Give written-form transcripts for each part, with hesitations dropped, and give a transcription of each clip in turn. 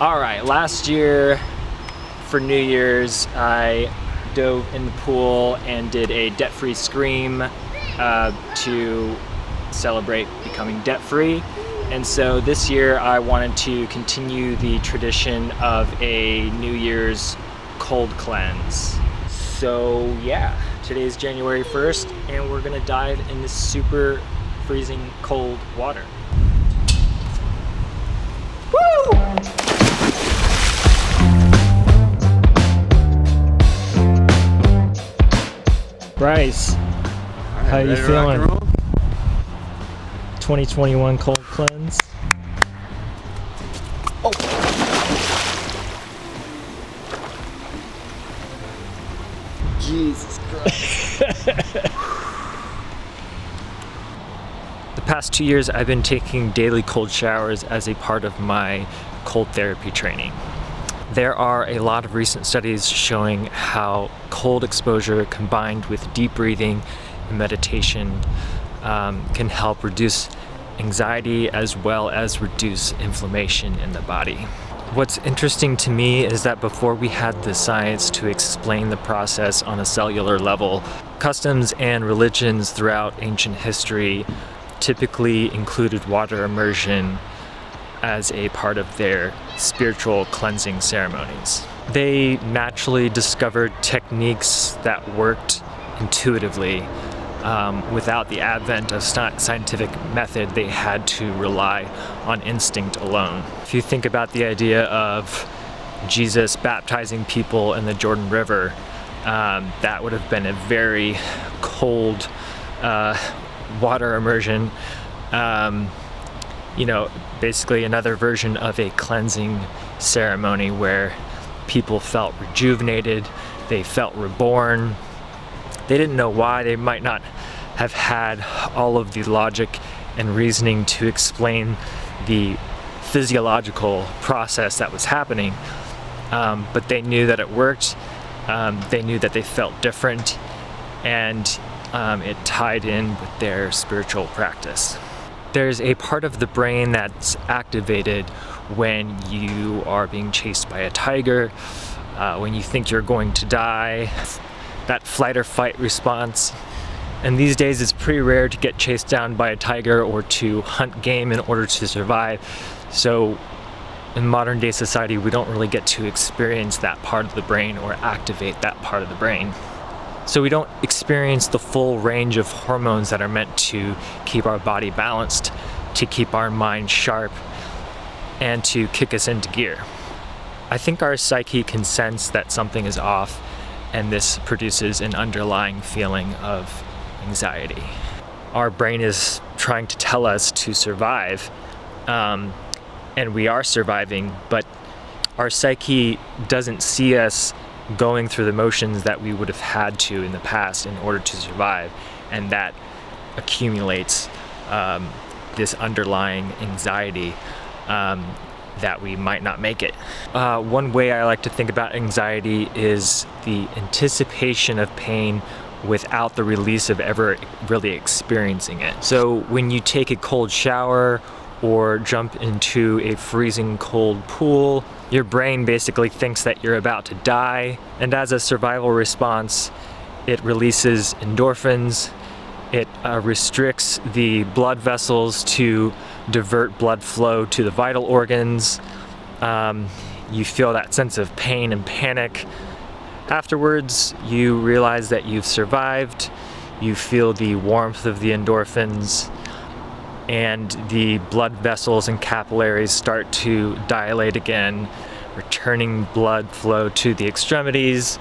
All right, last year for New Year's, I dove in the pool and did a debt-free scream to celebrate becoming debt-free. And so this year I wanted to continue the tradition of a New Year's cold cleanse. So yeah, today's January 1st and we're gonna dive in this super freezing cold water. Woo! Brice, how you feeling? 2021 cold cleanse. Oh. Jesus Christ. The past 2 years I've been taking daily cold showers as a part of my cold therapy training. There are a lot of recent studies showing how cold exposure combined with deep breathing and meditation can help reduce anxiety as well as reduce inflammation in the body. What's interesting to me is that before we had the science to explain the process on a cellular level, customs and religions throughout ancient history typically included water immersion as a part of their spiritual cleansing ceremonies. They naturally discovered techniques that worked intuitively. Without the advent of scientific method, they had to rely on instinct alone. If you think about the idea of Jesus baptizing people in the Jordan River, that would have been a very cold water immersion. Basically another version of a cleansing ceremony where people felt rejuvenated, they felt reborn. They didn't know why. They might not have had all of the logic and reasoning to explain the physiological process that was happening, but they knew that it worked. They knew that they felt different, and it tied in with their spiritual practice. There's a part of the brain that's activated when you are being chased by a tiger, when you think you're going to die, that flight or fight response. And these days it's pretty rare to get chased down by a tiger or to hunt game in order to survive. So in modern day society, we don't really get to experience that part of the brain or activate that part of the brain. So we don't experience the full range of hormones that are meant to keep our body balanced, to keep our mind sharp, and to kick us into gear. I think our psyche can sense that something is off, and this produces an underlying feeling of anxiety. Our brain is trying to tell us to survive, and we are surviving, but our psyche doesn't see us going through the motions that we would have had to in the past in order to survive, and that accumulates this underlying anxiety that we might not make it. One way I like to think about anxiety is the anticipation of pain without the release of ever really experiencing it. So when you take a cold shower or jump into a freezing cold pool, your brain basically thinks that you're about to die, and as a survival response, it releases endorphins. It restricts the blood vessels to divert blood flow to the vital organs. You feel that sense of pain and panic. Afterwards, you realize that you've survived. You feel the warmth of the endorphins, and the blood vessels and capillaries start to dilate again, returning blood flow to the extremities.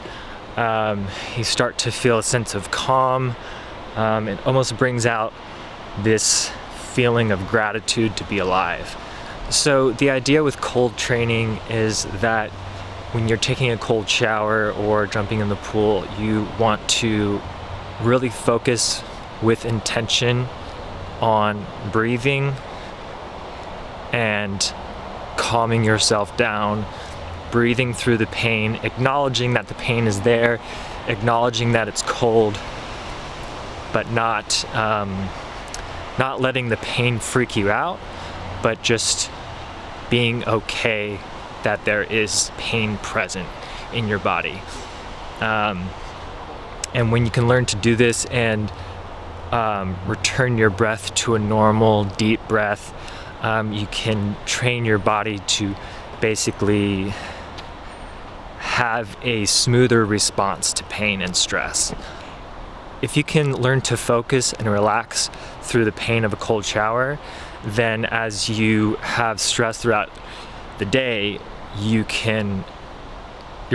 You start to feel a sense of calm. It almost brings out this feeling of gratitude to be alive. So the idea with cold training is that when you're taking a cold shower or jumping in the pool, you want to really focus with intention on breathing and calming yourself down, breathing through the pain, acknowledging that the pain is there, acknowledging that it's cold, but not letting the pain freak you out, but just being okay that there is pain present in your body. And when you can learn to do this and return your breath to a normal, deep breath, you can train your body to basically have a smoother response to pain and stress. If you can learn to focus and relax through the pain of a cold shower, then as you have stress throughout the day, your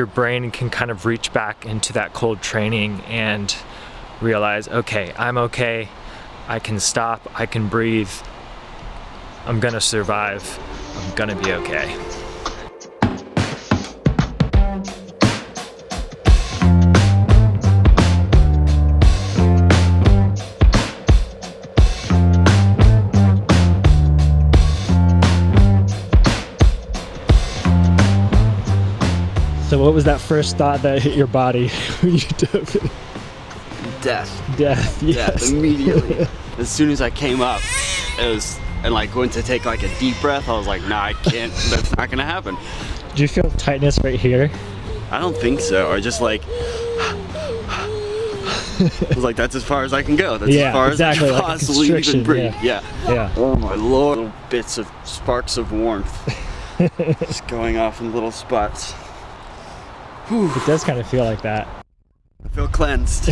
brain can kind of reach back into that cold training and realize, okay, I'm okay, I can stop, I can breathe, I'm gonna survive, I'm gonna be okay. So what was that first thought that hit your body when you dove in? Death. Death, yes. Death, immediately. As soon as I came up, and like went to take like a deep breath, I was like, nah, I can't, that's not gonna happen. Do you feel tightness right here? I don't think so, or just like, I was like, that's as far as I can go. That's Yeah, as far exactly, as I like can a possibly constriction, even breathe. yeah. Yeah. Oh my lord, little bits of sparks of warmth. Just going off in little spots. Whew. It does kind of feel like that. I feel cleansed.